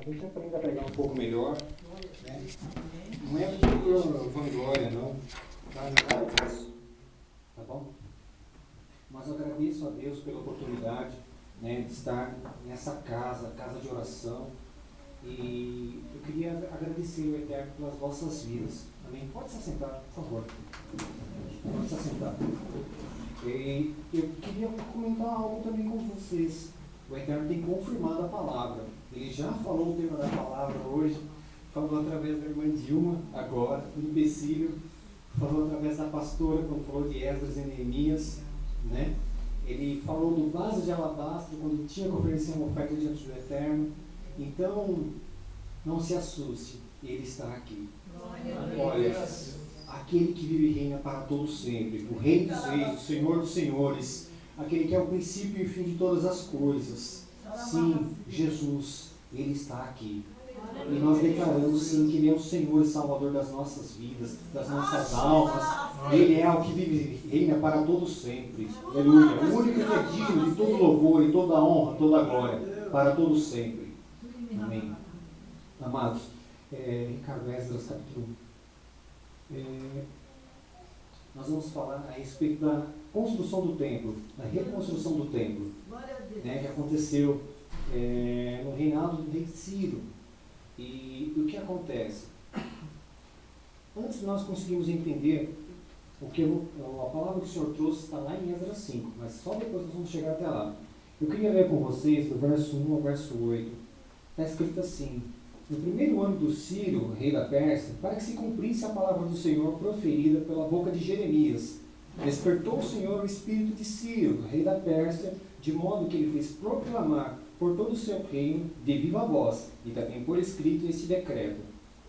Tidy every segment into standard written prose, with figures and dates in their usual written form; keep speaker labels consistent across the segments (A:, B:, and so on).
A: A gente aprende a pregar um pouco melhor, né? Não é por vanglória, não. Nada disso. Tá bom? Mas eu agradeço a Deus pela oportunidade, né, de estar nessa casa de oração. E eu queria agradecer ao Eterno pelas vossas vidas. Amém? Pode se assentar, por favor. Pode se assentar. E eu queria comentar algo também com vocês. O Eterno tem confirmado a palavra. Ele já falou o tema da palavra hoje, falou através da irmã Dilma, agora, no empecilho, falou através da pastora, quando falou de Esdras e Neemias, né? Ele falou do vaso de alabastro, quando tinha que oferecer uma oferta diante do Eterno. Então, não se assuste, Ele está aqui. Olha, aquele que vive e reina para todos sempre, o Rei dos Reis, o Senhor dos Senhores, aquele que é o princípio e o fim de todas as coisas. Sim, Jesus, Ele está aqui. E nós declaramos sim que Ele é o Senhor e Salvador das nossas vidas, das nossas almas. Ele é o que vive e reina para todos sempre. Aleluia. O único que é digno de todo louvor e toda honra, toda glória, para todos sempre. Amém. Amados, Ricardo Esdras, capítulo 1. Nós vamos falar a respeito da construção do templo, da reconstrução do templo, né, que aconteceu no reinado do rei Ciro. E o que acontece? Antes de nós conseguirmos entender a palavra que o Senhor trouxe está lá em Esdras 5, mas só depois nós vamos chegar até lá. Eu queria ler com vocês do verso 1 ao verso 8. Está escrito assim: no primeiro ano do Ciro, rei da Pérsia, para que se cumprisse a palavra do Senhor proferida pela boca de Jeremias, despertou o Senhor o espírito de Ciro, rei da Pérsia, de modo que ele fez proclamar por todo o seu reino, de viva voz, e também por escrito este decreto.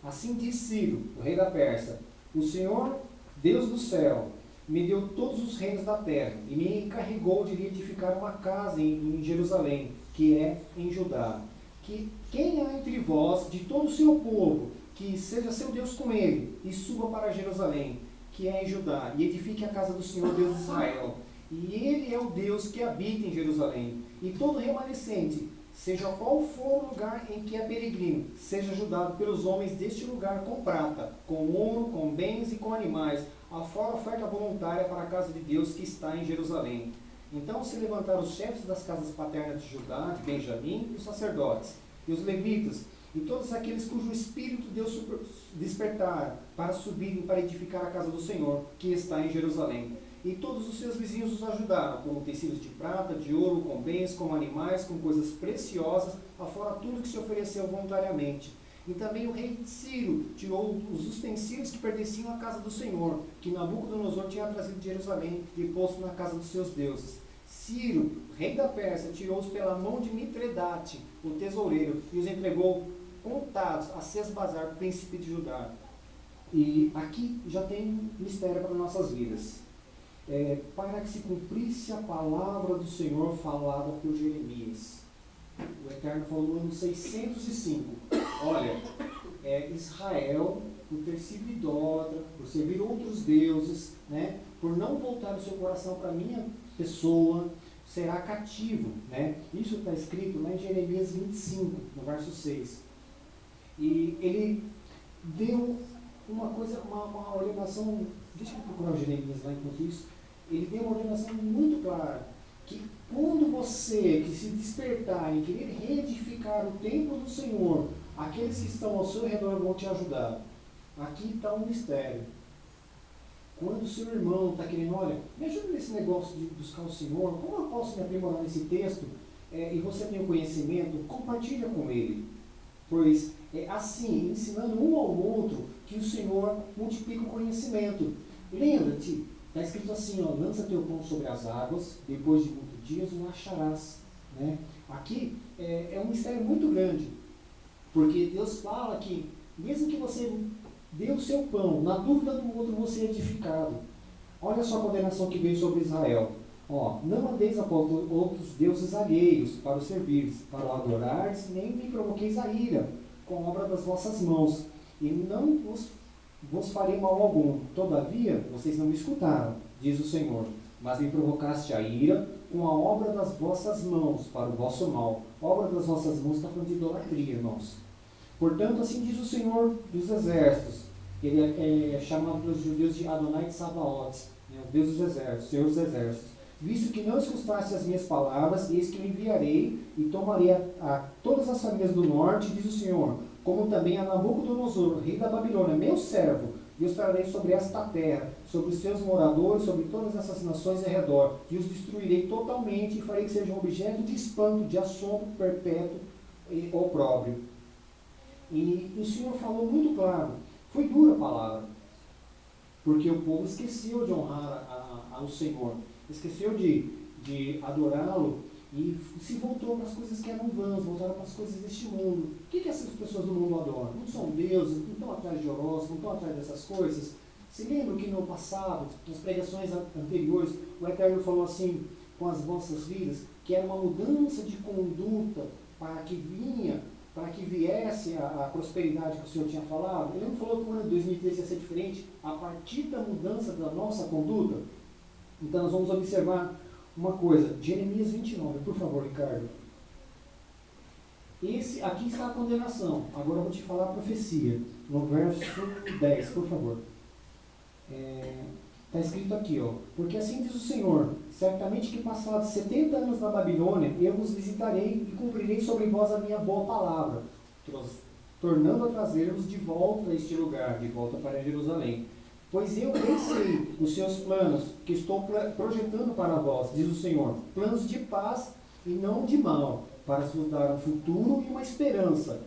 A: Assim diz Ciro, o rei da Pérsia: o Senhor, Deus do céu, me deu todos os reinos da terra, e me encarregou de lhe edificar uma casa em Jerusalém, que é em Judá. Que quem há entre vós, de todo o seu povo, que seja seu Deus com ele, e suba para Jerusalém, que é em Judá, e edifique a casa do Senhor Deus de Israel. E ele é o Deus que habita em Jerusalém. E todo remanescente, seja qual for o lugar em que é peregrino, seja ajudado pelos homens deste lugar com prata, com ouro, com bens e com animais, afora oferta voluntária para a casa de Deus que está em Jerusalém. Então se levantaram os chefes das casas paternas de Judá, de Benjamim, e os sacerdotes, e os levitas, e todos aqueles cujo espírito Deus despertara para subirem para edificar a casa do Senhor, que está em Jerusalém. E todos os seus vizinhos os ajudaram, com utensílios de prata, de ouro, com bens, com animais, com coisas preciosas, afora tudo que se ofereceu voluntariamente. E também o rei Ciro tirou os utensílios que pertenciam à casa do Senhor, que Nabucodonosor tinha trazido de Jerusalém e posto na casa dos seus deuses. Ciro, rei da Pérsia, tirou-os pela mão de Mitredate, o tesoureiro, e os entregou contados a Sesbazar, príncipe de Judá. E aqui já tem um mistério para nossas vidas. Para que se cumprisse a palavra do Senhor falada por Jeremias. O Eterno falou no ano 605. Olha, Israel, por ter sido idólatra, por servir outros deuses, né, por não voltar o seu coração para a minha pessoa, será cativo. Né? Isso está escrito lá em Jeremias 25, no verso 6. E ele deu uma ordenação. Deixa eu procurar o Jeremias lá enquanto isso. Ele deu uma ordenação muito clara, que quando você que se despertar em querer reedificar o templo do Senhor, aqueles que estão ao seu redor vão te ajudar. Aqui está um mistério. Quando o seu irmão está querendo, olha, me ajuda nesse negócio de buscar o Senhor, como eu posso me aprimorar nesse texto, e você tem o conhecimento, compartilha com ele. Pois é assim, ensinando um ao outro, que o Senhor multiplica o conhecimento. Lembra-te, está escrito assim, ó, lança teu pão sobre as águas, depois de muitos dias o acharás. Né? Aqui é um mistério muito grande, porque Deus fala que, mesmo que você dê o seu pão, na dúvida do outro você é edificado. Olha só a condenação que veio sobre Israel. Ó, não andeis após outros deuses alheios para os servires, para o adorares, nem me provoqueis a ira, com a obra das vossas mãos, e não vos farei mal algum. Todavia, vocês não me escutaram, diz o Senhor. mas me provocaste a ira com a obra das vossas mãos, para o vosso mal. Obra das vossas mãos está falando de idolatria, irmãos. Portanto, assim diz o Senhor dos Exércitos. Ele é chamado pelos judeus de Adonai Tsabaoth, né, o Deus dos Exércitos, Senhor dos Exércitos. Visto que não escutaste as minhas palavras, eis que me enviarei e tomarei a todas as famílias do norte, diz o Senhor, como também a Nabucodonosor, rei da Babilônia, meu servo, e os trarei sobre esta terra, sobre os seus moradores, sobre todas essas nações ao redor, e os destruirei totalmente, e farei que sejam objeto de espanto, de assombro perpétuo e opróbrio. E o Senhor falou muito claro, foi dura a palavra, porque o povo esqueceu de honrar ao Senhor, esqueceu de adorá-lo, e se voltou para as coisas que eram vãs, voltaram para as coisas deste mundo. O que essas pessoas do mundo adoram? Não são deuses, não estão atrás de horóscopo, não estão atrás dessas coisas. Se lembram que no passado, nas pregações anteriores, o Eterno falou assim com as vossas vidas, que era uma mudança de conduta para que viesse a prosperidade que o Senhor tinha falado? Ele não falou que o ano de 2013 ia ser diferente a partir da mudança da nossa conduta? Então nós vamos observar uma coisa, Jeremias 29, por favor, Ricardo. Aqui está a condenação. Agora eu vou te falar a profecia. No verso 10, por favor. Está escrito aqui, ó. Porque assim diz o Senhor, certamente que passados 70 anos na Babilônia, eu vos visitarei e cumprirei sobre vós a minha boa palavra, tornando a trazer-vos de volta a este lugar, de volta para Jerusalém. Pois eu bem sei os seus planos que estou projetando para vós, diz o Senhor, planos de paz e não de mal, para vos dar um futuro e uma esperança.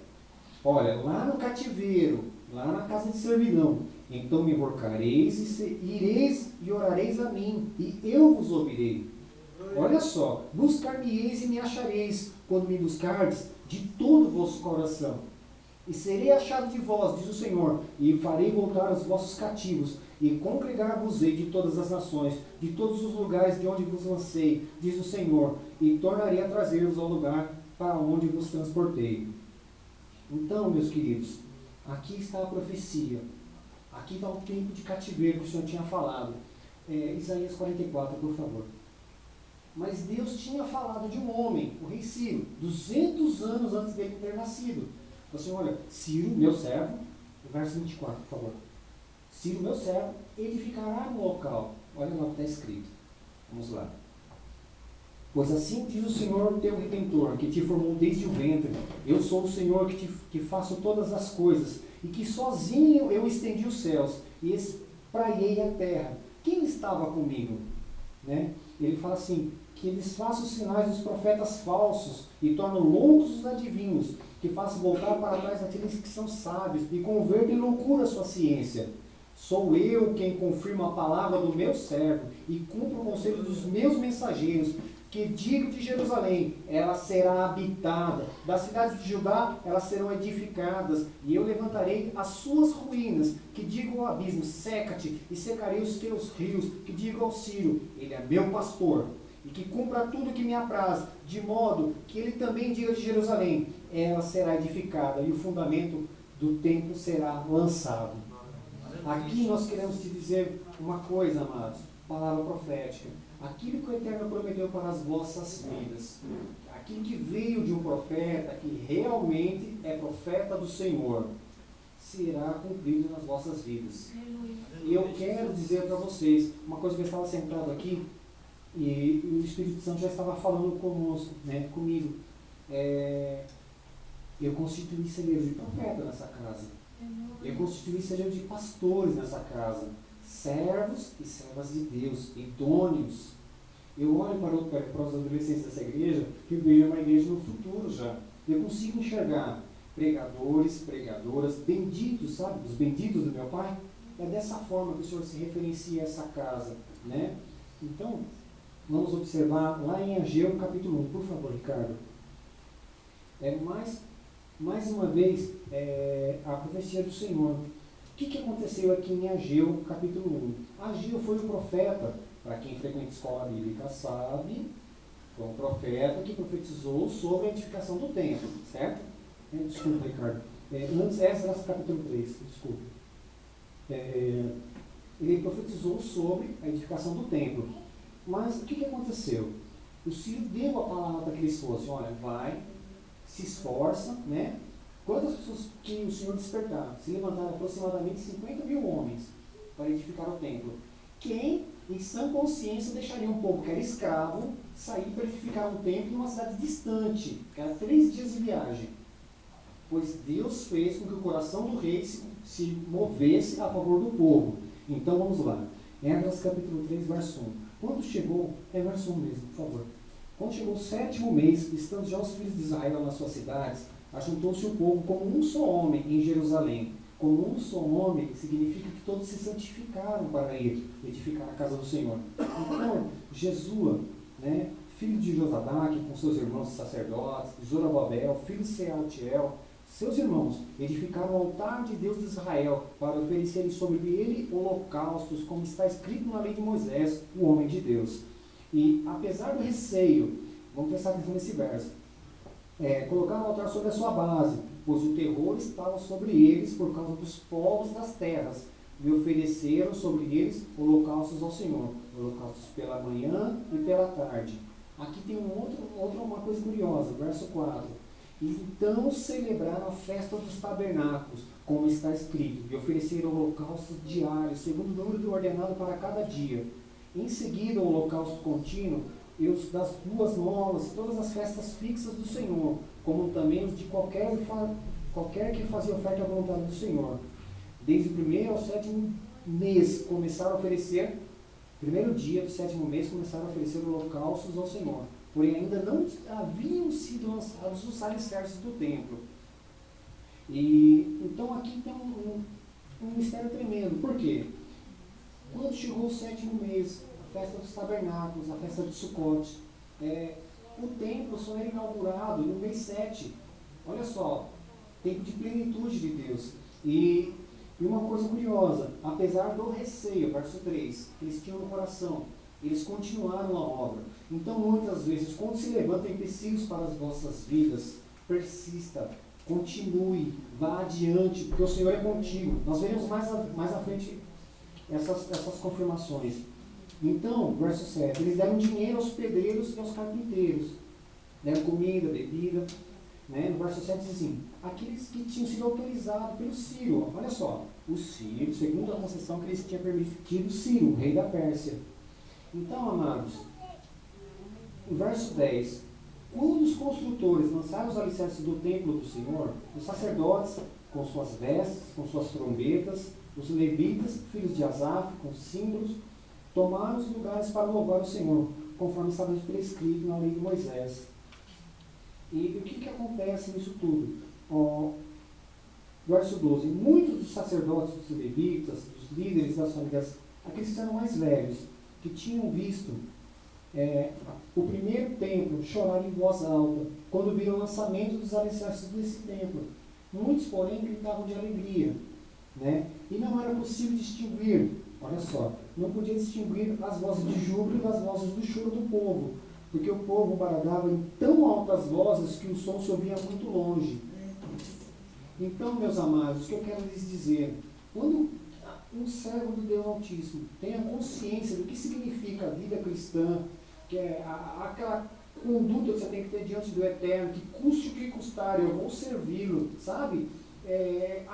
A: Olha, lá no cativeiro, lá na casa de servidão, então me invocareis e ireis e orareis a mim, e eu vos ouvirei. Olha só, buscar-me-eis e me achareis, quando me buscardes de todo o vosso coração. E serei achado de vós, diz o Senhor, e farei voltar os vossos cativos, e congregar-vos-ei de todas as nações, de todos os lugares de onde vos lancei, diz o Senhor, e tornarei a trazer-vos ao lugar para onde vos transportei. Então, meus queridos, aqui está a profecia, aqui está o tempo de cativeiro que o Senhor tinha falado. Isaías 44, por favor. Mas Deus tinha falado de um homem, o rei Ciro, 200 anos antes dele ter nascido. Assim, olha, Ciro, meu servo, verso 24, por favor. Ciro, meu servo, edificará no local. Olha lá o que está escrito. Vamos lá. Pois assim diz o Senhor teu Redentor, que te formou desde o ventre. Eu sou o Senhor que faço todas as coisas, e que sozinho eu estendi os céus, e espraiei a terra. Quem estava comigo? Né? Ele fala assim, que desfaça os sinais dos profetas falsos, e torna loucos os adivinhos, que faça voltar para trás aqueles que são sábios, e converta em loucura a sua ciência. Sou eu quem confirma a palavra do meu servo, e cumpro o conselho dos meus mensageiros, que digo de Jerusalém, ela será habitada, das cidades de Judá, elas serão edificadas, e eu levantarei as suas ruínas, que digo ao abismo, seca-te, e secarei os teus rios, que digo ao Ciro, ele é meu pastor, e que cumpra tudo que me apraz, de modo que ele também diga de Jerusalém, ela será edificada, e o fundamento do templo será lançado. Aqui nós queremos te dizer uma coisa, amados, palavra profética. Aquilo que o Eterno prometeu para as vossas vidas, aquilo que veio de um profeta, que realmente é profeta do Senhor, será cumprido nas vossas vidas. E eu quero dizer para vocês, uma coisa que eu estava sentado aqui, e o Espírito Santo já estava falando conosco, né, comigo. Eu constituí celeiro de profeta nessa casa. Eu constituí celeiro de pastores nessa casa. Servos e servas de Deus, idôneos. Eu olho para os adolescentes dessa igreja, que eu vejo uma igreja no futuro já. Eu consigo enxergar pregadores, pregadoras, benditos, sabe? Os benditos do meu Pai. É dessa forma que o Senhor se referencia a essa casa, né? Então, vamos observar lá em Ageu, capítulo 1. Por favor, Ricardo. Mais uma vez, a profecia do Senhor. O que aconteceu aqui em Ageu, capítulo 1? Ageu foi um profeta, para quem frequenta escola bíblica sabe, foi um profeta que profetizou sobre a edificação do templo, certo? Desculpa, Ricardo. Antes, Esdras, capítulo 3, desculpa. Ele profetizou sobre a edificação do templo. Mas o que aconteceu? O Ciro deu a palavra para que eles fossem, olha, vai, se esforça, né? Quantas pessoas que o Senhor despertar? Se levantaram aproximadamente 50 mil homens para edificar o templo. Quem, em sã consciência, deixaria um povo que era escravo sair para edificar um templo em uma cidade distante, que era 3 dias de viagem? Pois Deus fez com que o coração do rei se movesse a favor do povo. Então vamos lá. Esdras capítulo 3, verso 1. Quando chegou, verso 1 mesmo, por favor. Quando chegou o 7º mês, estando já os filhos de Israel nas suas cidades, ajuntou-se o povo como um só homem em Jerusalém. Como um só homem significa que todos se santificaram para ir edificar a casa do Senhor. Então, Jesua, né, filho de Josadaque, com seus irmãos sacerdotes, Zorobabel, filho de Sealtiel, seus irmãos, edificaram o altar de Deus de Israel para oferecerem sobre ele holocaustos, como está escrito na lei de Moisés, o homem de Deus. E, apesar do receio, vamos prestar atenção nesse verso, colocaram o altar sobre a sua base, pois o terror estava sobre eles por causa dos povos das terras, e ofereceram sobre eles holocaustos ao Senhor, holocaustos pela manhã e pela tarde. Aqui tem uma coisa curiosa, verso 4. Então celebraram a festa dos tabernáculos, como está escrito, e ofereceram holocaustos diários, segundo o número ordenado para cada dia. Em seguida, o holocausto contínuo, e os das duas molas, todas as festas fixas do Senhor, como também os de qualquer que fazia oferta à vontade do Senhor. Desde o 1º ao 7º mês, começaram a oferecer, primeiro dia do 7º mês, começaram a oferecer holocaustos ao Senhor. Porém, ainda não haviam sido lançados os alicerces do templo. E então aqui tem um mistério tremendo. Por quê? Quando chegou o 7º mês, a festa dos tabernáculos, a festa de Sucote, o templo só era inaugurado no mês 7. Olha só, tempo de plenitude de Deus. E uma coisa curiosa, apesar do receio, verso 3, que eles tinham no coração, eles continuaram a obra. Então, muitas vezes, quando se levantam empecilhos para as vossas vidas, persista, continue, vá adiante, porque o Senhor é contigo. Nós veremos mais à frente essas confirmações. Então, verso 7, eles deram dinheiro aos pedreiros e aos carpinteiros, deram comida, bebida, né? No verso 7 diz assim, aqueles que tinham sido autorizados pelo Ciro, olha só, o Ciro, segundo a concessão que eles tinham permitido Ciro, o rei da Pérsia. Então, amados, no verso 10, quando os construtores lançaram os alicerces do templo do Senhor, os sacerdotes, com suas vestes, com suas trombetas, os levitas, filhos de Asaf, com símbolos, tomaram os lugares para louvar o Senhor, conforme estava prescrito na lei de Moisés. E o que acontece nisso tudo? Verso 12, muitos dos sacerdotes, dos levitas, dos líderes das famílias, aqueles que eram mais velhos, que tinham visto o primeiro templo chorar em voz alta, quando viram o lançamento dos alicerces desse templo. Muitos, porém, gritavam de alegria, né? E não era possível distinguir, olha só, não podia distinguir as vozes de júbilo das vozes do choro do povo, porque o povo bradava em tão altas vozes que o som se ouvia muito longe. Então, meus amados, o que eu quero lhes dizer, quando um servo do Deus Altíssimo tenha consciência do que significa a vida cristã, que é aquela conduta que você tem que ter diante do Eterno, que custe o que custar, eu vou servi-lo, sabe?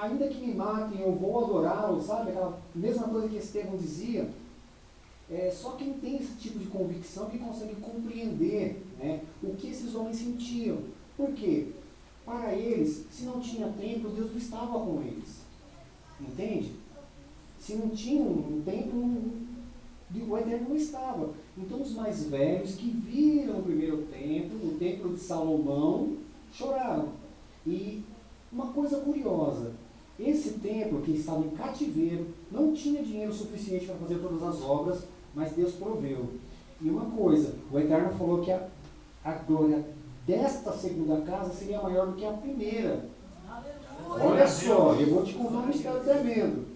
A: Ainda que me matem, eu vou adorá-lo, sabe? Aquela mesma coisa que Estevão dizia. Só quem tem esse tipo de convicção que consegue compreender, né, o que esses homens sentiam. Por quê? Para eles, se não tinha templo, Deus não estava com eles. Entende? Se não tinha um templo, o Eterno não estava. Então os mais velhos que viram o primeiro templo, o templo de Salomão, choraram. E uma coisa curiosa, esse templo que estava em cativeiro, não tinha dinheiro suficiente para fazer todas as obras, mas Deus proveu. E uma coisa, o Eterno falou que a glória desta segunda casa seria maior do que a primeira. Olha só, eu vou te contar um mistério tremendo.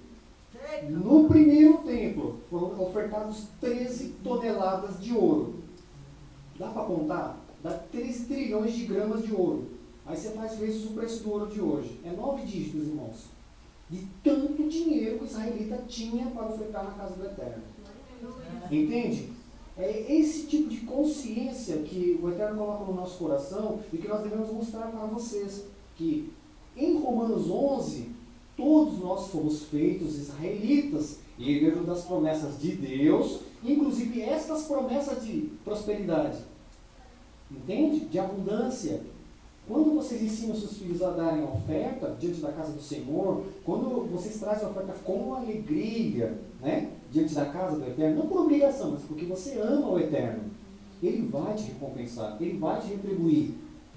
A: No primeiro templo foram ofertados 13 toneladas de ouro. Dá para contar? Dá 13 trilhões de gramas de ouro. Aí você faz vezes o preço do ouro de hoje. É 9 dígitos, irmãos. De tanto dinheiro que o israelita tinha para ofertar na casa do Eterno. Entende? É esse tipo de consciência que o Eterno coloca no nosso coração e que nós devemos mostrar para vocês. Que em Romanos 11, todos nós fomos feitos israelitas e herdeiros das promessas de Deus, inclusive estas promessas de prosperidade. Entende? De abundância. Quando vocês ensinam seus filhos a darem oferta diante da casa do Senhor, quando vocês trazem a oferta com alegria, né, diante da casa do Eterno, não por obrigação, mas porque você ama o Eterno, Ele vai te recompensar, Ele vai te retribuir.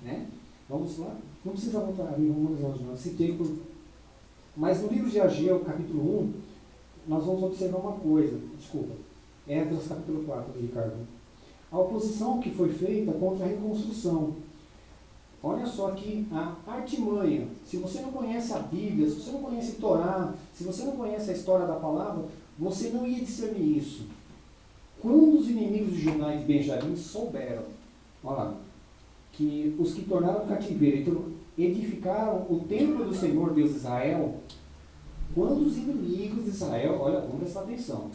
A: Né? Vamos lá? Não precisa voltar a Romanos 11, não. Citei por... Mas no livro de Ageu, capítulo 1, nós vamos observar uma coisa. Desculpa. Esdras, capítulo 4, Ricardo. A oposição que foi feita contra a reconstrução. Olha só aqui a artimanha. Se você não conhece a Bíblia, se você não conhece Torá, se você não conhece a história da palavra, você não ia discernir isso. Quando os inimigos de Judá e de Benjamim souberam, olha lá, que os que tornaram cativeiro, então, edificaram o templo do Senhor Deus de Israel, quando os inimigos de Israel, olha, vamos prestar atenção,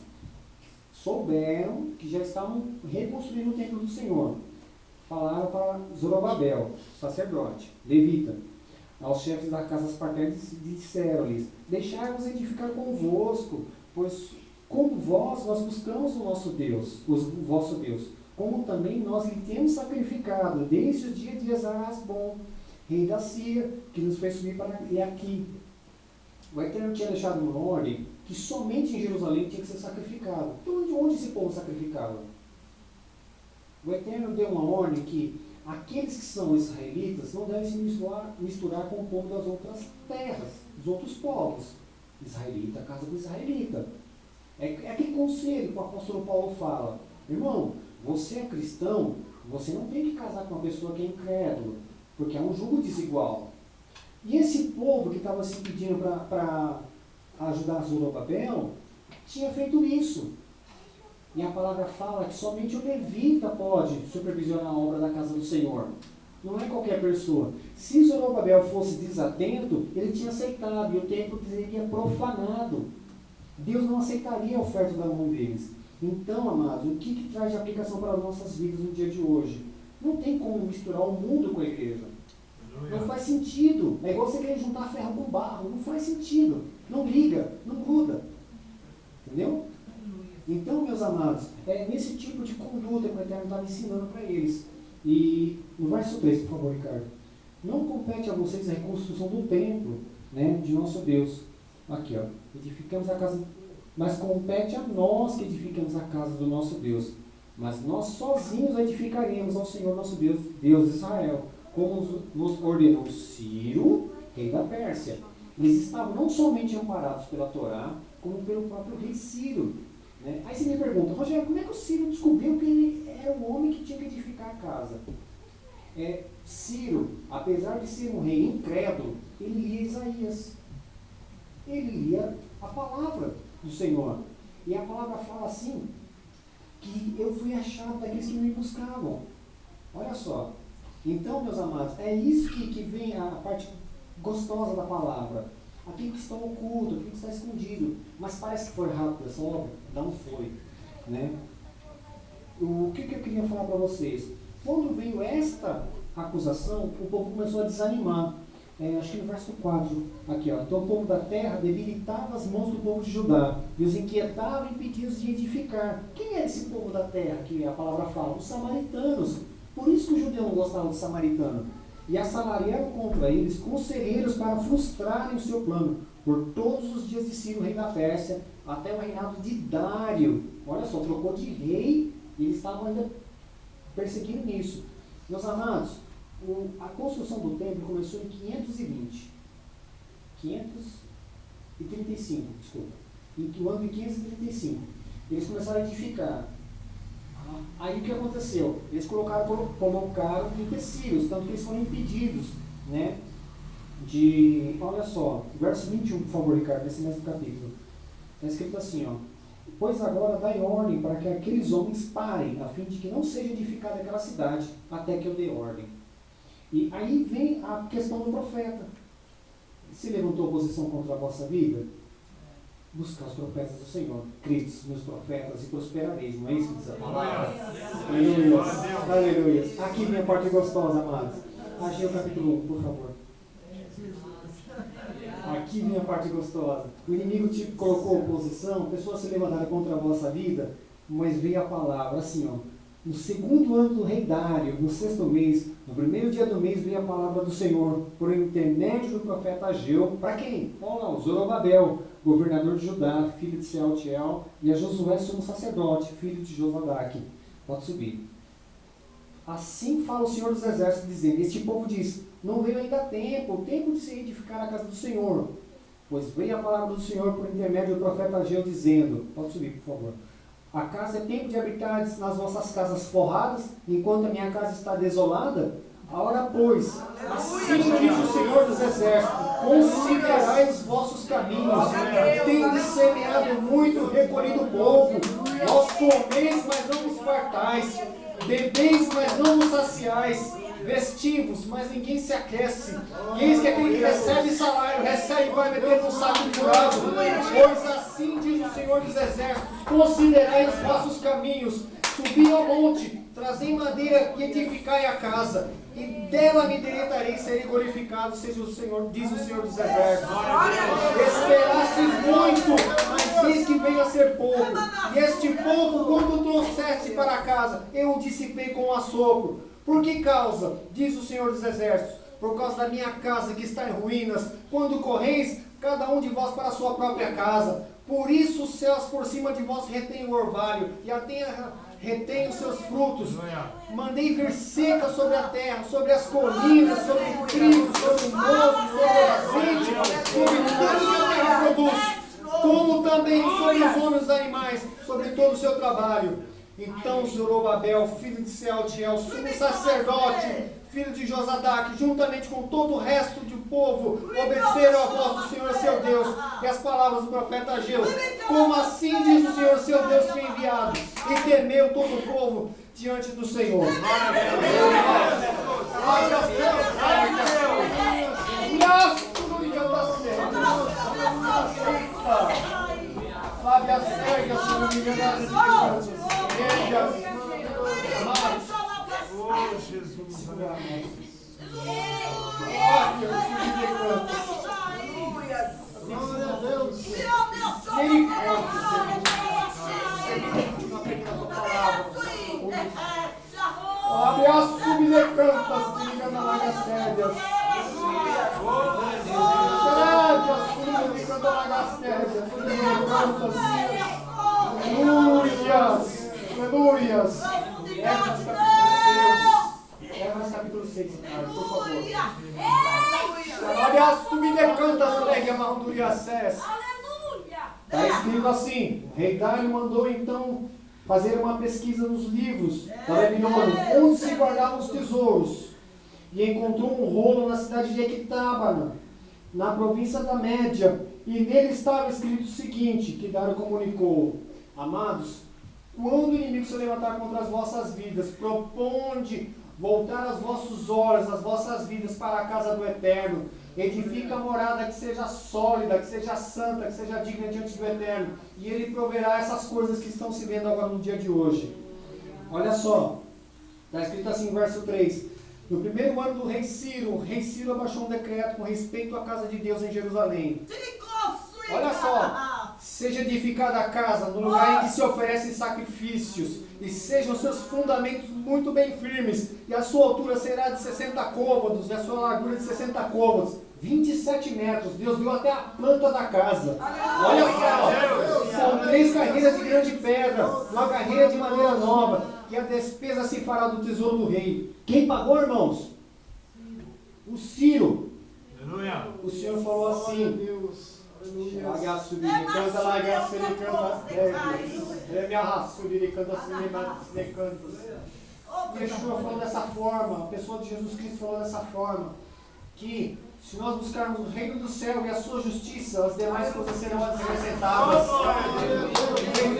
A: souberam que já estavam reconstruindo o templo do Senhor, falaram para Zorobabel, sacerdote, levita, aos chefes das casas partéis, disseram-lhes: deixai-vos edificar convosco, pois como vós nós buscamos o nosso Deus, o vosso Deus, como também nós lhe temos sacrificado desde o dia de Esarasbom, rei da Síria, que nos fez subir para aqui. O Eterno tinha deixado uma ordem que somente em Jerusalém tinha que ser sacrificado. Então, onde esse povo sacrificava? O Eterno deu uma ordem que aqueles que são israelitas não devem se misturar com o povo das outras terras, dos outros povos. Israelita, casa do israelita. É aquele conselho que o apóstolo Paulo fala: irmão, você é cristão, você não tem que casar com uma pessoa que é incrédula, porque é um jugo desigual. E esse povo que estava se pedindo para ajudar Zorobabel, tinha feito isso. E a palavra fala que somente o levita pode supervisionar a obra da casa do Senhor. Não é qualquer pessoa. Se Zorobabel fosse desatento, ele tinha aceitado e o templo seria profanado. Deus não aceitaria a oferta da mão deles. Então, amados, o que traz de aplicação para as nossas vidas no dia de hoje? Não tem como misturar o mundo com a igreja. Não faz sentido. É igual você querer juntar ferro com barro. Não faz sentido. Não liga, não gruda. Entendeu? Então, meus amados, é nesse tipo de conduta que o Eterno estava ensinando para eles. E no verso 3, por favor, Ricardo. Não compete a vocês a reconstrução do templo, né, de nosso Deus. Aqui, ó. Edificamos a casa, mas compete a nós que edificamos a casa do nosso Deus. Mas nós sozinhos edificaremos ao Senhor nosso Deus, Deus de Israel, como nos ordenou Ciro, rei da Pérsia. Eles estavam não somente amparados pela Torá, como pelo próprio rei Ciro. Né? Aí você me pergunta: Rogério, como é que o Ciro descobriu que ele era o homem que tinha que edificar a casa? Ciro, apesar de ser um rei incrédulo, ele lia Isaías. Ele lia a palavra do Senhor. E a palavra fala assim, que eu fui achado daqueles que me buscavam. Olha só. Então, meus amados, é isso que vem a parte gostosa da palavra. Aquilo que está oculto, aquilo que está escondido. Mas parece que foi rápido essa obra? Não foi. Né? O que eu queria falar para vocês? Quando veio esta acusação, o povo começou a desanimar. Acho que no verso 4, aqui, ó. Então o povo da terra debilitava as mãos do povo de Judá e os inquietava e impediu-os de edificar. Quem é esse povo da terra que a palavra fala? Os samaritanos. Por isso que o judeu não gostava de samaritano. E assalariaram contra eles conselheiros para frustrarem o seu plano, por todos os dias de Ciro, rei da Pérsia, até o reinado de Dário. Olha só, trocou de rei e eles estavam ainda perseguindo isso. Meus amados, a construção do templo começou em 535, desculpa. Em que o ano de 535. Eles começaram a edificar. Aí o que aconteceu? Eles colocaram empecilhos, tanto que eles foram impedidos, né? Olha só, verso 21, por favor, Ricardo, nesse mesmo capítulo. Está escrito assim, ó: pois agora dai ordem para que aqueles homens parem, a fim de que não seja edificada aquela cidade, até que eu dê ordem. E aí vem a questão do profeta. Se levantou oposição contra a vossa vida? buscar os profetas do Senhor. Cristo, meus profetas, e prosperareis. Não é isso que diz a palavra? Aleluia. Aleluia. Aqui vem a parte gostosa, amados. Achei o capítulo 1, por favor. Aqui vem a parte gostosa. O inimigo te colocou oposição, pessoas se levantaram contra a vossa vida, mas veio a palavra assim, ó. No segundo ano do rei Dário, no 6º mês, no primeiro dia do mês, veio a palavra do Senhor, por intermédio do profeta Ageu. Para quem? Olha lá, Zorobabel, governador de Judá, filho de Sealtiel, e a Josué, sumo sacerdote, filho de Josadaque. Pode subir. Assim fala o Senhor dos Exércitos, dizendo: este povo diz, não veio ainda tempo de se edificar a casa do Senhor. Pois veio a palavra do Senhor por intermédio do profeta Ageu, dizendo, pode subir, por favor. Acaso é tempo de habitar nas vossas casas forradas, enquanto a minha casa está desolada? Ora, pois, assim diz o Senhor dos Exércitos, considerai os vossos caminhos, tendes semeado muito, recolhido pouco, vós comeis, mas não vos fartais, bebeis, mas não vos saciais, vestivos, mas ninguém se aquece. E eis que aquele que recebe salário, recebe para meter num saco furado. Pois assim diz o Senhor dos Exércitos, considerai os vossos caminhos, subi ao monte, trazei madeira e edificai a casa, e dela me deletarei, serei glorificado, seja o Senhor, diz o Senhor dos Exércitos. Esperastes muito, mas eis que veio a ser pouco, e este pouco, quando trouxeste para casa, eu o dissipei com um assopro. Por que causa? Diz o Senhor dos Exércitos. Por causa da minha casa que está em ruínas. Quando correis, cada um de vós para a sua própria casa. Por isso os céus por cima de vós retêm o orvalho, e a terra retém os seus frutos. Mandei vir seca sobre a terra, sobre as colinas, sobre o trigo, sobre o mosto, sobre o azeite, sobre tudo que a terra produz, como também sobre os homens e os animais, sobre todo o seu trabalho. Então Zorobabel, filho de Sealtiel, sumo sacerdote, filho de Josadaque, juntamente com todo o resto do povo, obedeceram a voz do Senhor seu Deus e as palavras do profeta Ageu. Como assim diz o Senhor seu Deus que é enviado, e temeu todo o povo diante do Senhor. Flávia Sérgio, se não me engano, oh, Jesus, abre as sublecantas que ligam na larga séria. Aleluias, aleluias. Efésios capítulo 6, por favor. Abre as sublecantas, legue a malduriacés. Está escrito assim: o rei Dário mandou então fazer uma pesquisa nos livros da Babilônia, onde se guardavam os tesouros, e encontrou um rolo na cidade de Ecbatana, na província da Média, e nele estava escrito o seguinte, que Dário comunicou: amados, quando o inimigo se levantar contra as vossas vidas, proponde voltar os vossos olhos, as vossas vidas para a casa do Eterno, edifica a morada que seja sólida, que seja santa, que seja digna diante do Eterno, e Ele proverá essas coisas que estão se vendo agora no dia de hoje. Olha só, está escrito assim, verso 3, no primeiro ano do rei Ciro, o rei Ciro abaixou um decreto com respeito à casa de Deus em Jerusalém. Olha só, seja edificada a casa no lugar em que se oferecem sacrifícios, e sejam seus fundamentos muito bem firmes, e a sua altura será de 60 côvados, e a sua largura de 60 côvados, 27 metros. Deus viu até a planta da casa. Olha só, são 3 carreiras de grande pedra, uma carreira de madeira nova, e a despesa se fará do tesouro do rei. Quem pagou, irmãos? O Ciro. O Senhor falou assim: larga subir, canta, larga subir, canta, me arrasto, subir, canta, Yeshua falou dessa forma, a pessoa de Jesus Cristo falou dessa forma, que se nós buscarmos o reino do céu e a sua justiça, as demais coisas serão acrescentadas.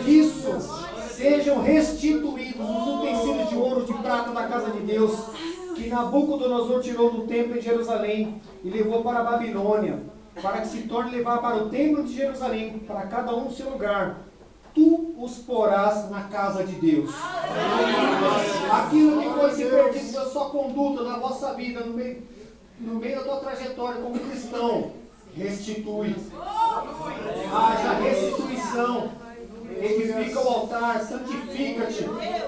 A: E isso, sejam restituídos os utensílios de ouro, de prata da casa de Deus, que Nabucodonosor tirou do templo em Jerusalém e levou para a Babilônia. para que se torne levar para o templo de Jerusalém, para cada um no seu lugar. Tu os porás na casa de Deus. Aquilo que foi se perdido na sua conduta, na vossa vida, no meio da tua trajetória como cristão, restitui. Haja restituição. Edifica o altar, santifica-te.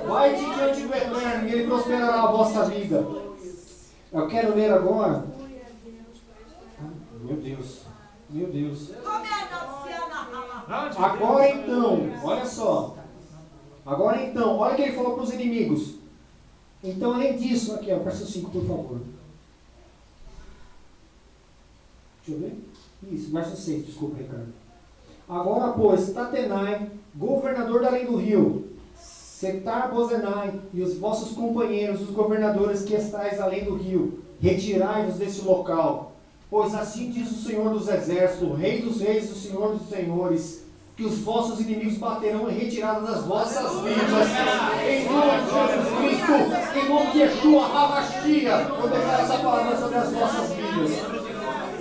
A: Vai-te diante do Eterno e Ele prosperará a vossa vida. Eu quero ler agora. Meu Deus. Meu Deus. Agora então, olha só. Agora então, olha o que ele falou para os inimigos. Então, além disso, aqui, ó, verso 5, por favor. Deixa eu ver. Isso, verso 6, desculpa, Ricardo. Agora, pois, Tatenai, governador da além do rio, Setar-Bozenai e os vossos companheiros, os governadores que estáis além do rio, retirai-vos desse local. Pois assim diz o Senhor dos Exércitos, o Rei dos Reis, o Senhor dos Senhores, que os vossos inimigos baterão em retirada das vossas vidas. Em nome de Jesus Cristo, em nome de Yeshua HaMashiach, eu declaro essa palavra sobre as vossas vidas.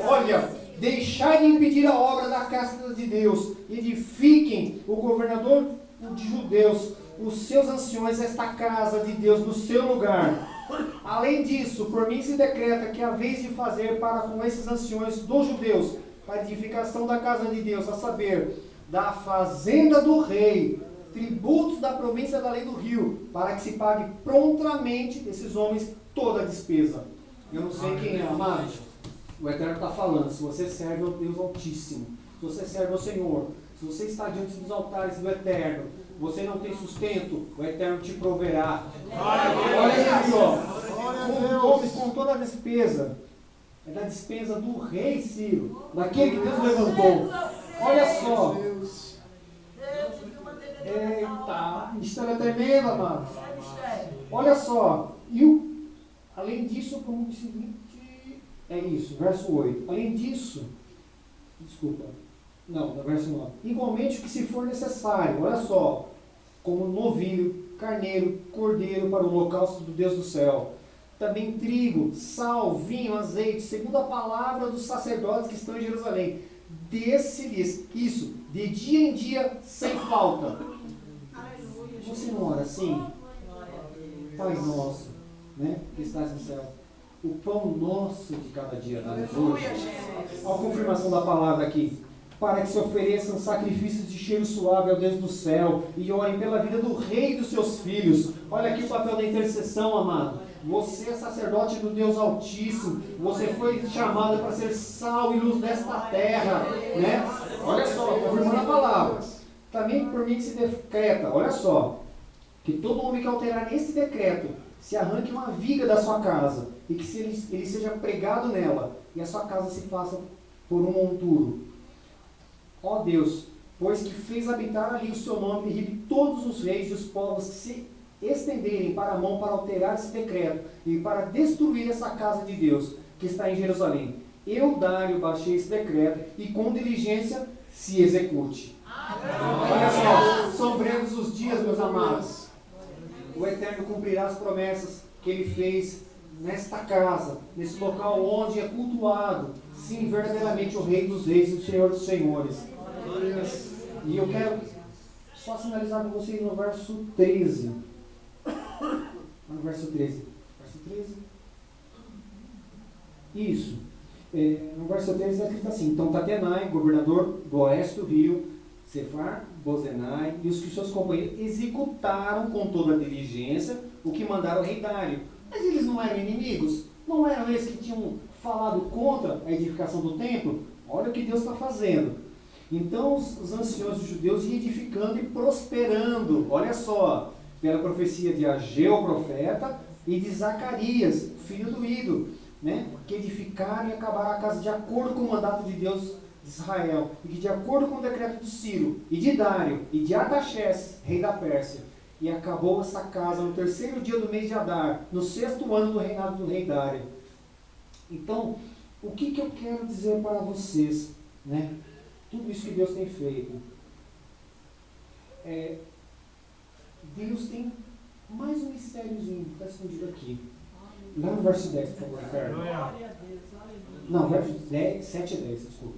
A: Olha, deixai de impedir a obra da casa de Deus, edifiquem o governador de judeus, os seus anciões, esta casa de Deus no seu lugar. Além disso, por mim se decreta que a vez de fazer para com esses anciões dos judeus, para a edificação da casa de Deus, a saber, da fazenda do rei, tributos da província da além do rio, para que se pague prontamente esses homens toda a despesa. Eu não sei quem é, amados. O Eterno está falando, se você serve ao Deus Altíssimo, se você serve ao Senhor, se você está diante dos altares do Eterno, você não tem sustento, o Eterno te proverá. Olha aqui, ó. Com toda a despesa. É da despesa do rei Ciro, daquele que Deus levantou. Olha só. Eita, mistério é tremendo, amados. Olha só. Além disso, como seguinte. É isso, verso 8. Além disso, desculpa. Não, no verso 9. Igualmente o que se for necessário, olha só, como novilho, carneiro, cordeiro para o holocausto do Deus do céu. Também trigo, sal, vinho, azeite, segundo a palavra dos sacerdotes que estão em Jerusalém. Desse-lhes, isso, de dia em dia, sem falta. Você não ora assim? Pai nosso, né, que estás no céu. O pão nosso de cada dia dá-nos hoje. Olha a confirmação da palavra aqui. Para que se ofereçam sacrifícios de cheiro suave ao Deus do céu e orem pela vida do rei e dos seus filhos. Olha aqui o papel da intercessão, amado. Você é sacerdote do Deus Altíssimo. Você foi chamado para ser sal e luz desta terra, né? Olha só, confirmando a palavra. Também por mim que se decreta, olha só, que todo homem que alterar esse decreto se arranque uma viga da sua casa e que ele seja pregado nela e a sua casa se faça por um monturo. Ó Deus, pois que fez habitar ali o seu nome, derribe todos os reis e os povos que se estenderem para a mão para alterar esse decreto e para destruir essa casa de Deus que está em Jerusalém. Eu, Dário, baixei esse decreto e com diligência se execute. Olha só, são breves os dias, meus amados. O Eterno cumprirá as promessas que Ele fez nesta casa, nesse local onde é cultuado, sim, verdadeiramente o Rei dos Reis e o Senhor dos Senhores. E eu quero só sinalizar com vocês no verso 13. No verso 13. Verso 13. Isso. No verso 13 está escrito assim: então Tatenai, governador do oeste do rio, Setar-Bozenai e os que seus companheiros executaram com toda a diligência o que mandaram o rei Dário. Mas eles não eram inimigos? Não eram eles que tinham falado contra a edificação do templo? Olha o que Deus está fazendo. Então os anciões dos judeus iam edificando e prosperando. Olha só, pela profecia de Ageu, profeta, e de Zacarias, filho do Ido, né, que edificaram e acabaram a casa de acordo com o mandato de Deus de Israel, e que de acordo com o decreto de Ciro, e de Dário, e de Artaxerxes, rei da Pérsia. E acabou essa casa no terceiro dia do mês de Adar, no 6º ano do reinado do rei Dário. Então, o que eu quero dizer para vocês, né? Tudo isso que Deus tem feito. Deus tem mais um mistériozinho que está escondido aqui. Lá no verso 10, por favor, Ricardo. Não, verso 10, 7 e 10, desculpa.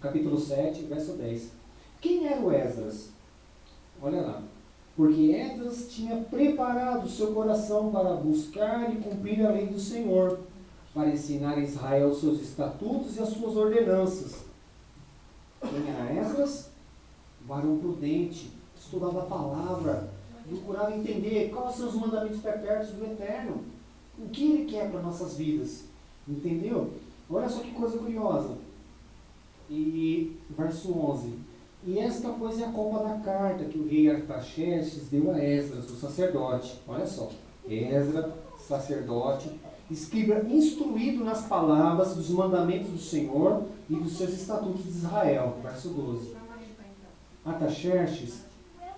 A: Capítulo 7, verso 10. Quem era o Esdras? Olha lá. Porque Esdras tinha preparado o seu coração para buscar e cumprir a lei do Senhor, para ensinar a Israel os seus estatutos e as suas ordenanças. Quem era Esdras? Varão prudente, estudava a palavra, procurava entender quais são os mandamentos perpétuos do Eterno, o que Ele quer para nossas vidas. Entendeu? Olha só que coisa curiosa. E verso 11. E esta, pois, é a copa da carta que o rei Artaxerxes deu a Esdras, o sacerdote. Olha só. Esdras, sacerdote, escriba instruído nas palavras dos mandamentos do Senhor e dos seus estatutos de Israel. Verso 12. Artaxerxes,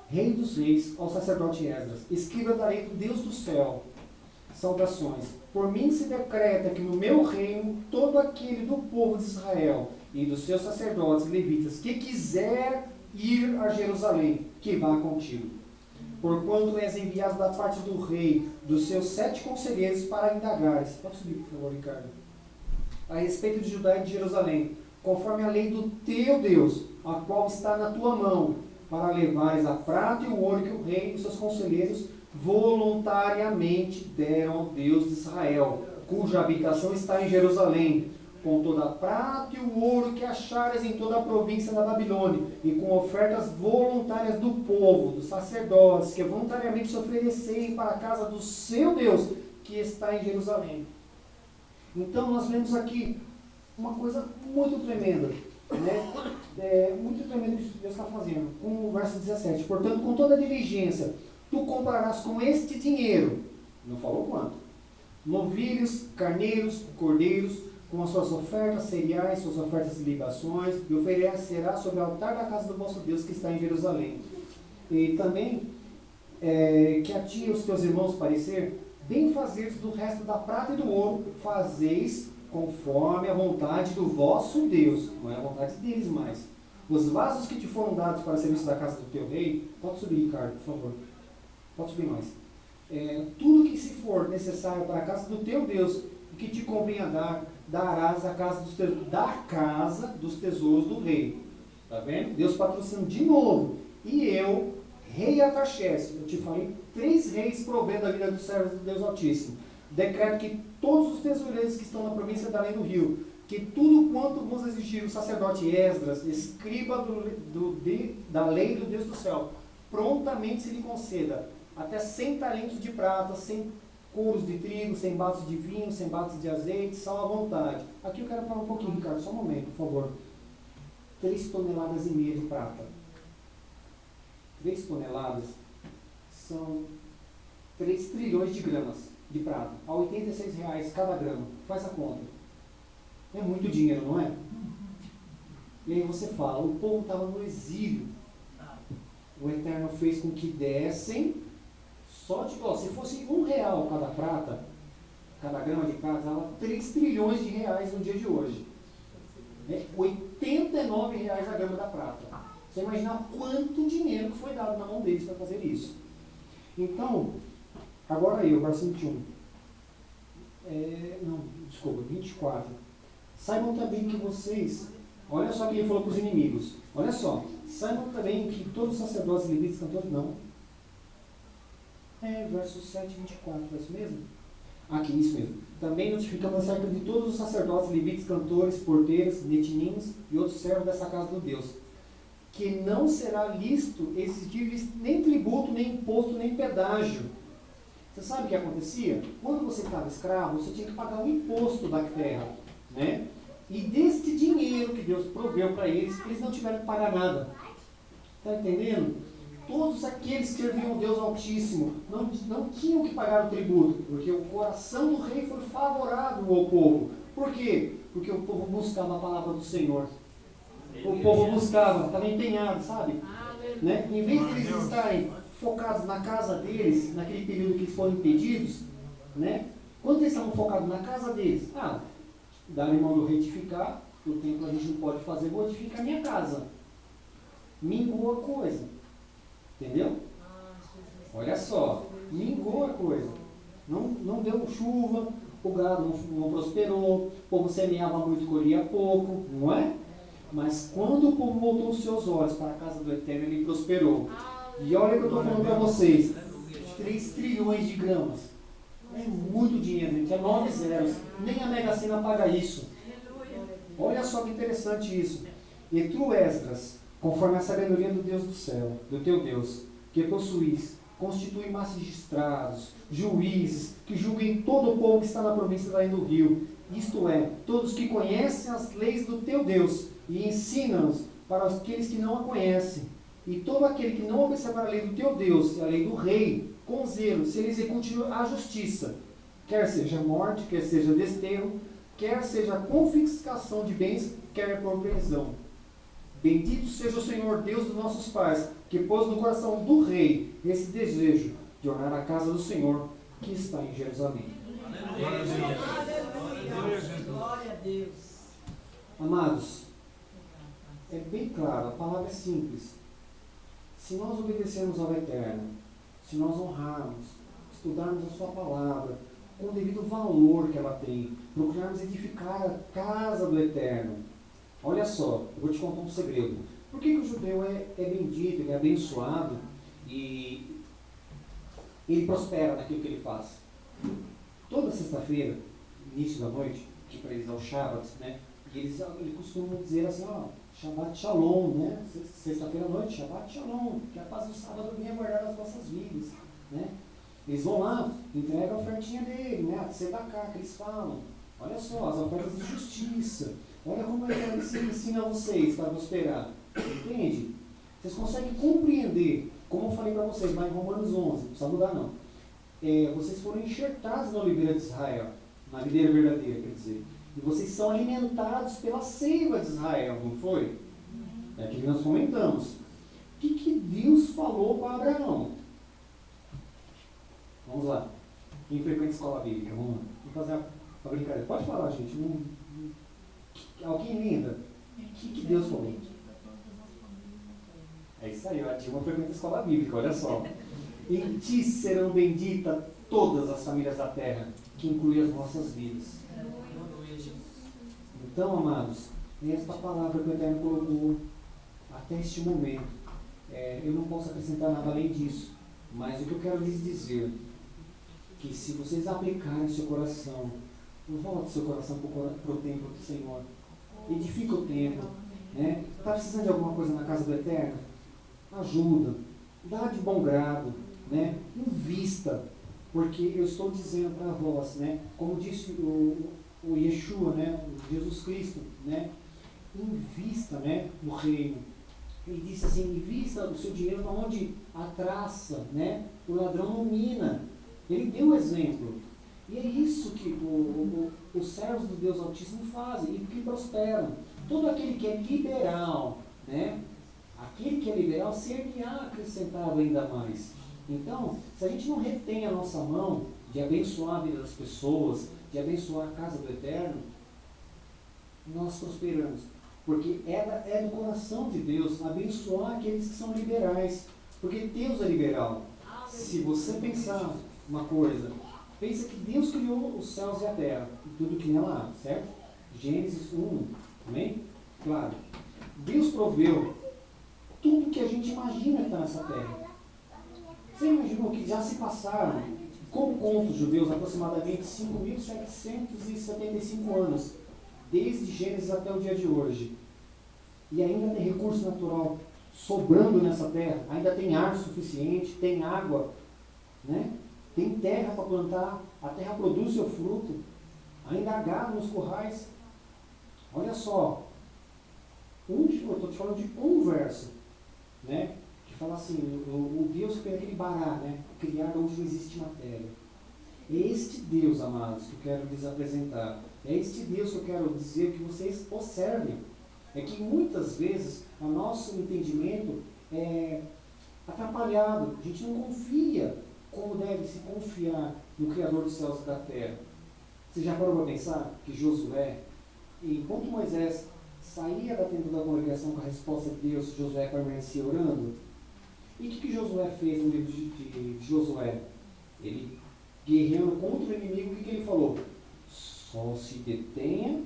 A: rei dos reis, ao sacerdote Esdras, escriba da lei do Deus do céu. Saudações. Por mim se decreta que no meu reino todo aquele do povo de Israel e dos seus sacerdotes levitas que quiser ir a Jerusalém, que vá contigo. Porquanto és enviado da parte do rei, dos seus 7 conselheiros para indagares. Pode subir, por favor, Ricardo. A respeito de Judá e de Jerusalém, conforme a lei do teu Deus, a qual está na tua mão, para levares a prata e o ouro que o rei e os seus conselheiros voluntariamente deram ao Deus de Israel, cuja habitação está em Jerusalém, com toda a prata e o ouro que achares em toda a província da Babilônia, e com ofertas voluntárias do povo, dos sacerdotes, que voluntariamente se oferecerem para a casa do seu Deus, que está em Jerusalém. Então nós vemos aqui uma coisa muito tremenda, né? Muito tremendo que Deus está fazendo, com o verso 17. Portanto, com toda a diligência, tu comprarás com este dinheiro, não falou quanto, novilhos, carneiros, cordeiros, com as suas ofertas cereais, suas ofertas de libações, e oferecerá sobre o altar da casa do vosso Deus que está em Jerusalém. E também, que a ti e os teus irmãos parecer, bem fazeres do resto da prata e do ouro, fazeis conforme a vontade do vosso Deus, não é a vontade deles mais. Os vasos que te foram dados para serviço da casa do teu rei, pode subir, Ricardo, por favor. Pode subir mais. Tudo que se for necessário para a casa do teu Deus, o que te convenha dar, darás à casa dos tesouros do rei. Está vendo? Deus patrocinando de novo. E eu, rei Artaxerxes, eu te falei, 3 reis provendo a vida dos servos do Deus Altíssimo. Decreto que todos os tesoureiros que estão na província da além do rio, que tudo quanto vos exigir o sacerdote Esdras, escriba da lei do Deus do céu, prontamente se lhe conceda até 100 talentos de prata, 100 couros de trigo, 100 batos de vinho, 100 batos de azeite, sal à vontade. Aqui eu quero falar um pouquinho, Ricardo, só um momento, por favor. 3,5 toneladas de prata. 3 toneladas são 3 trilhões de gramas de prata, a R$86 cada grama. Faz a conta. É muito dinheiro, não é? E aí você fala, o povo estava no exílio. O Eterno fez com que dessem, se fosse R$1 cada prata, cada grama de prata, dava 3 trilhões de reais no dia de hoje. R$89 a grama da prata. Você imagina quanto dinheiro que foi dado na mão deles para fazer isso. Então, agora o verso 21. 24. Saibam também que vocês, olha só o que ele falou para os inimigos. Olha só, saibam também que todos os sacerdotes, levitas, cantores, não. Verso 7, 24, é isso mesmo? Aqui, isso mesmo. Também notificamos acerca de todos os sacerdotes, levitas, cantores, porteiros, netininos e outros servos dessa casa do Deus, que não será lícito exigir nem tributo, nem imposto, nem pedágio. Você sabe o que acontecia? Quando você estava escravo, você tinha que pagar um imposto da terra, né? E deste dinheiro que Deus proveu para eles, eles não tiveram que pagar nada. Está entendendo? Todos aqueles que serviam o Deus Altíssimo não tinham que pagar o tributo, porque o coração do rei foi favorável ao povo. Por quê? Porque o povo buscava a palavra do Senhor. O povo buscava, estava empenhado, sabe? Né? Em vez de eles estarem focados na casa deles, naquele período que eles foram impedidos, né? Quando eles estavam focados na casa deles, dar mão do retificar, o templo a gente não pode fazer, vou edificar minha casa. Mingou a coisa. Entendeu? Olha só, mingou a coisa. Não deu chuva, o gado não prosperou, o povo semeava muito e colhia pouco, não é? Mas quando o povo voltou os seus olhos para a casa do Eterno, ele prosperou. E olha o que eu estou falando para vocês, 3 trilhões de gramas. É muito dinheiro, gente, é 9 zeros. Nem a Mega Sena paga isso. Olha só que interessante isso. E tu, Esdras, conforme a sabedoria do Deus do céu, do teu Deus, que possuís, constitui magistrados, juízes, que julguem todo o povo que está na província da do rio, isto é, todos que conhecem as leis do teu Deus, e ensinam-nos para aqueles que não a conhecem. E todo aquele que não observar a lei do teu Deus e a lei do rei, com zelo, se ele execute a justiça, quer seja morte, quer seja desterro, quer seja confiscação de bens, quer por prisão. Bendito seja o Senhor Deus dos nossos pais, que pôs no coração do rei esse desejo de ornar a casa do Senhor, que está em Jerusalém.
B: Glória a Deus.
A: Amados, é bem claro, a palavra é simples. Se nós obedecermos ao Eterno, se nós honrarmos, estudarmos a sua palavra, com o devido valor que ela tem, procurarmos edificar a casa do Eterno. Olha só, eu vou te contar um segredo. Por que o judeu é bendito, ele é abençoado e ele prospera naquilo que ele faz? Toda sexta-feira, início da noite, que para eles é o Shabbat, né? E eles costumam dizer assim, ó, Shabbat Shalom, né? Sexta-feira à noite, Shabbat Shalom, que a paz do sábado venha guardar as vossas vidas, né? Eles vão lá, entregam a ofertinha dele, né? A tzedakah que eles falam. Olha só, as ofertas de justiça. Olha como ele ensina a vocês para prosperar. Entende? Vocês conseguem compreender, como eu falei para vocês lá em Romanos 11, não precisa mudar não. Vocês foram enxertados na oliveira de Israel, na videira verdadeira, quer dizer. E vocês são alimentados pela seiva de Israel, não foi? É aquilo que nós comentamos. O que Deus falou para Abraão? Vamos lá. Quem frequenta a escola bíblica? Vamos lá. Vamos fazer uma brincadeira. Pode falar, gente. Alguém lembra? O que Deus falou? É isso aí. A Dilma frequenta a escola bíblica, olha só. Em ti serão benditas todas as famílias da terra, que inclui as nossas vidas. Então, amados, esta palavra que o Eterno colocou até este momento, eu não posso acrescentar nada além disso, mas o que eu quero lhes dizer, que se vocês aplicarem seu coração, volte seu coração para o templo do Senhor, edifica o templo, né? Está precisando de alguma coisa na casa do Eterno? Ajuda, dá de bom grado, né? Invista, porque eu estou dizendo para vós, né? Como disse o Yeshua, né? O Jesus Cristo, né? Invista, né? No reino. Ele disse assim, invista o seu dinheiro onde a traça, né? O ladrão não mina. Ele deu o exemplo. E é isso que os servos do Deus Altíssimo fazem, e que prosperam. Todo aquele que é liberal, né? Aquele que é liberal ser-lhe-á acrescentado ainda mais. Então, se a gente não retém a nossa mão de abençoar a vida das pessoas, de abençoar a casa do Eterno, nós prosperamos. Porque é do coração de Deus abençoar aqueles que são liberais. Porque Deus é liberal. Se você pensar uma coisa, pensa que Deus criou os céus e a terra, e tudo que nela há, certo? Gênesis 1, amém? Claro. Deus proveu tudo que a gente imagina que está nessa terra. Você imaginou que já se passaram, como contam os judeus, aproximadamente 5.775 anos, desde Gênesis até o dia de hoje. E ainda tem recurso natural sobrando nessa terra, ainda tem ar suficiente, tem água, né? Tem terra para plantar, a terra produz seu fruto, ainda há gado nos currais. Olha só, eu estou te falando de um verso, né? Que fala assim, o Deus que fez aquele bará, né? Criar onde não existe matéria. É este Deus, amados, que eu quero lhes apresentar. É este Deus que eu quero dizer que vocês observem. É que muitas vezes o nosso entendimento é atrapalhado. A gente não confia como deve se confiar no Criador dos céus e da terra. Você já parou para pensar que Josué, enquanto Moisés saía da tenda da congregação com a resposta de Deus, Josué permanecia orando? E o que Josué fez no livro de Josué? Ele, guerreando contra o inimigo, o que ele falou? Sol se detenha,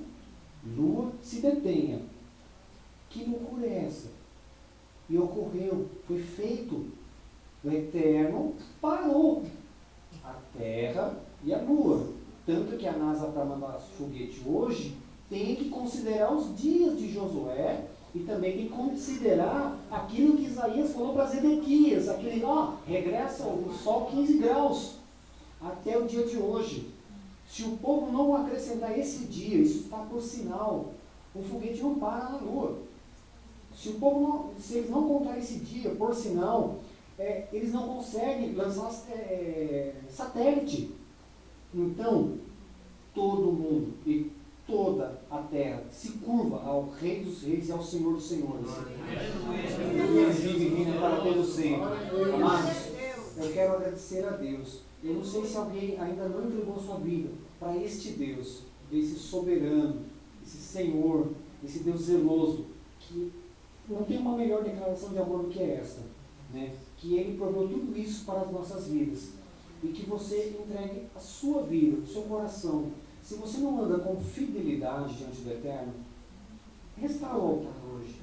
A: lua se detenha. Que loucura é essa? E ocorreu, foi feito. O Eterno parou a Terra e a Lua. Tanto que a NASA, para mandar foguete hoje, tem que considerar os dias de Josué e também tem que considerar aquilo que Isaías falou para Zedequias, aquele, regressa o sol 15 graus até o dia de hoje. Se o povo não acrescentar esse dia, isso está por sinal, o foguete não para na Lua. Se eles não contar esse dia, por sinal, eles não conseguem lançar satélite. Então, todo mundo e toda a terra se curva ao Rei dos Reis e ao Senhor dos Senhores. Ele vive vindo para todo sempre. Amados, eu quero agradecer a Deus. Eu não sei se alguém ainda não entregou sua vida para este Deus, esse soberano, esse Senhor, esse Deus zeloso, que não tem uma melhor declaração de amor do que esta, né? Que Ele proveu tudo isso para as nossas vidas. E que você entregue a sua vida, o seu coração. Se você não anda com fidelidade diante do Eterno, restaura o altar hoje.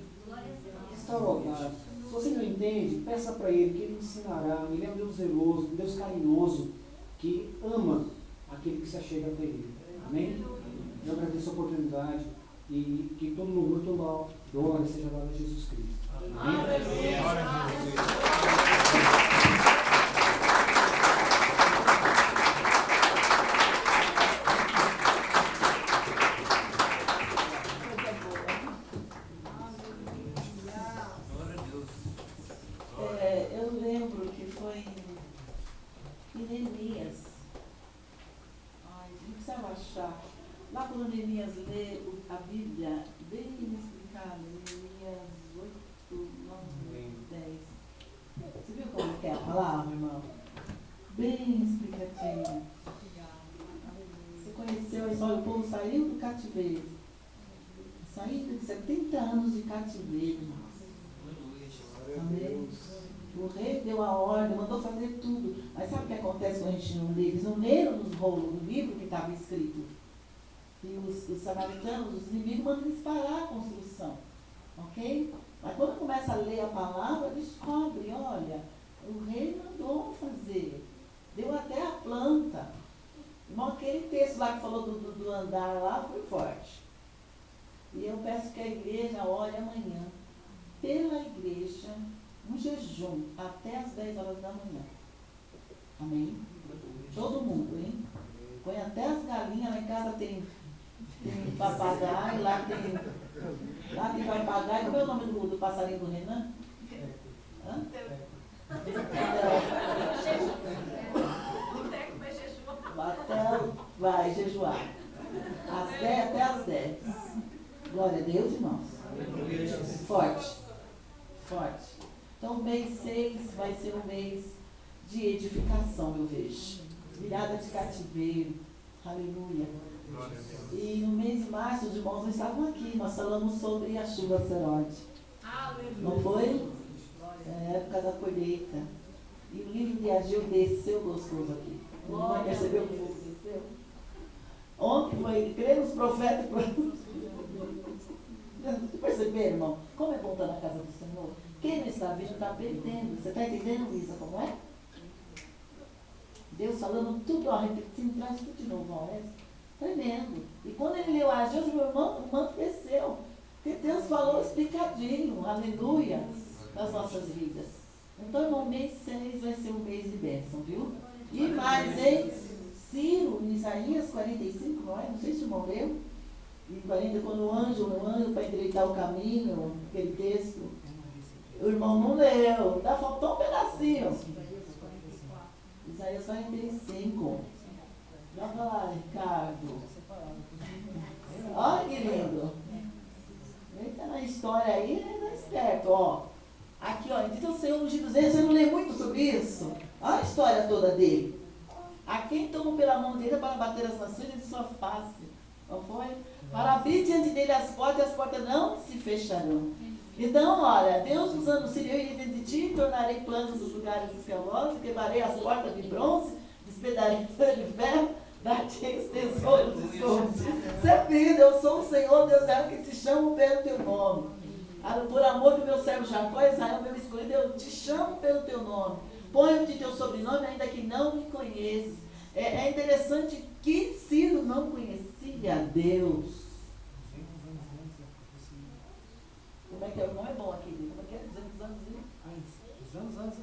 A: Restaura o altar. Se você não entende, peça para Ele, que Ele ensinará. Ele é um Deus zeloso, um Deus carinhoso, que ama aquele que se achega até Ele. Amém? Eu agradeço a oportunidade e que todo louvor, toda glória seja dada a Jesus Cristo. Amém?
B: Eu lembro que foi em Neemias. Não precisava achar. Lá quando Neemias lê a Bíblia, bem explicada, Neemias 8, 9, 10. Você viu como que é a palavra, irmão? Bem explicativo. Você conheceu a história, o povo saiu do cativeiro. Saiu de 70 anos de cativeiro, irmãos. Amém? O rei deu a ordem, mandou fazer tudo. Mas sabe o que acontece quando a gente não lê? Eles não leram nos rolos do livro que estava escrito. E os samaritanos, os inimigos, mandam eles parar a construção. Ok? Mas quando começa a ler a palavra, descobre, olha, o rei mandou fazer. Deu até a planta. Irmão, aquele texto lá que falou do andar lá foi forte. E eu peço que a igreja ore amanhã pela igreja, um jejum até as 10 horas da manhã. Amém? Todo mundo, hein? Põe até as galinhas, lá em casa tem papagaio, lá tem papagaio. Como é o nome do passarinho do Renan? Hã? Batel vai jejuar. Até às 10. Glória a Deus, irmãos. Forte. Forte. Então, o mês 6 vai ser um mês de edificação, eu vejo. Virada de cativeiro. Aleluia. E no mês de março, os irmãos não estavam aqui. Nós falamos sobre a chuva feroz. Não foi? É época da colheita. E o livro de Ageu desceu gostoso aqui. Não percebeu que o desceu? Ontem foi crer nos profetas. Você perceberam, irmão? Como é bom estar na casa do Senhor? Quem não está vendo está perdendo. Você está entendendo, Luísa, como é? Deus falando tudo, repetindo, traz tudo de novo, ó. Tremendo. E quando ele leu a Jesus, meu irmão, o manto desceu. Porque Deus falou explicadinho, aleluia, nas nossas vidas. Então, irmão, mês 6 vai ser um mês de bênção, viu? E mais, hein? Ciro, em Isaías 45, não é? Não sei se o irmão leu. E 40, quando o anjo para endireitar o caminho, aquele texto. O irmão não leu. Ainda faltou um pedacinho. Isaías 45. Joga lá, Ricardo. Olha que lindo. Entra na história aí, é esperto, ó. Aqui, ó, diz o Senhor ungido dos reis. Você não lê muito sobre isso? Olha a história toda dele. A quem tomou pela mão dele para bater as nações de sua face. Não foi? Para abrir diante dele as portas, e as portas não se fecharão. Então, olha, Deus nos anuncia, eu irei diante de ti, tornarei planos os lugares escavosos, quebrarei as portas de bronze, despedarei de ferro, Dá-te os tesouros escondidos. Você é filho, eu sou o Senhor Deus Israel que te chamo pelo teu nome. Por amor do meu servo Jacó, Israel, meu escolhido, eu te chamo pelo teu nome. Ponho-te teu sobrenome, ainda que não me conheces. É interessante que Ciro não conhecia Deus. Como é que é? O nome é bom aqui. Como é que é? 200 anos antes.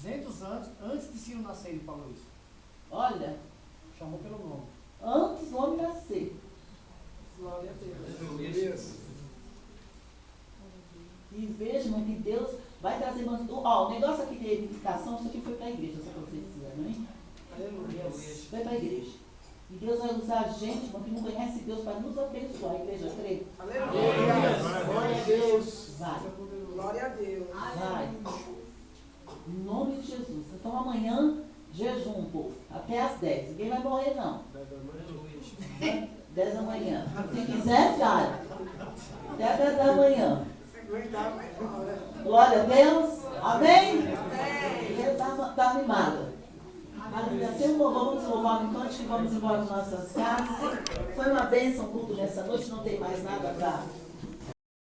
C: 200 anos antes de Ciro nascer, ele falou isso.
B: Olha.
C: Chamou pelo nome.
B: Antes do homem nascer.
D: Glória a Deus.
B: E vejam que Deus vai trazer o negócio aqui de edificação, isso aqui foi para a igreja, essa profecia, não é?
D: Aleluia.
B: Foi para a igreja. E Deus vai usar a gente, que não conhece Deus, para nos abençoar. A igreja crê?
D: Aleluia. Glória a Deus.
B: Vai.
D: Glória a Deus.
B: Vai. Em nome de Jesus. Então amanhã, jejum, povo. Até às 10. Ninguém vai morrer, não. 10 da manhã. Se quiser, sai. Até 10 da manhã. Glória a Deus. Amém? Deus está animada. Aleluia. Vamos louvar um instante que vamos embora para nossas casas. Foi uma bênção o culto nessa noite. Não tem mais nada para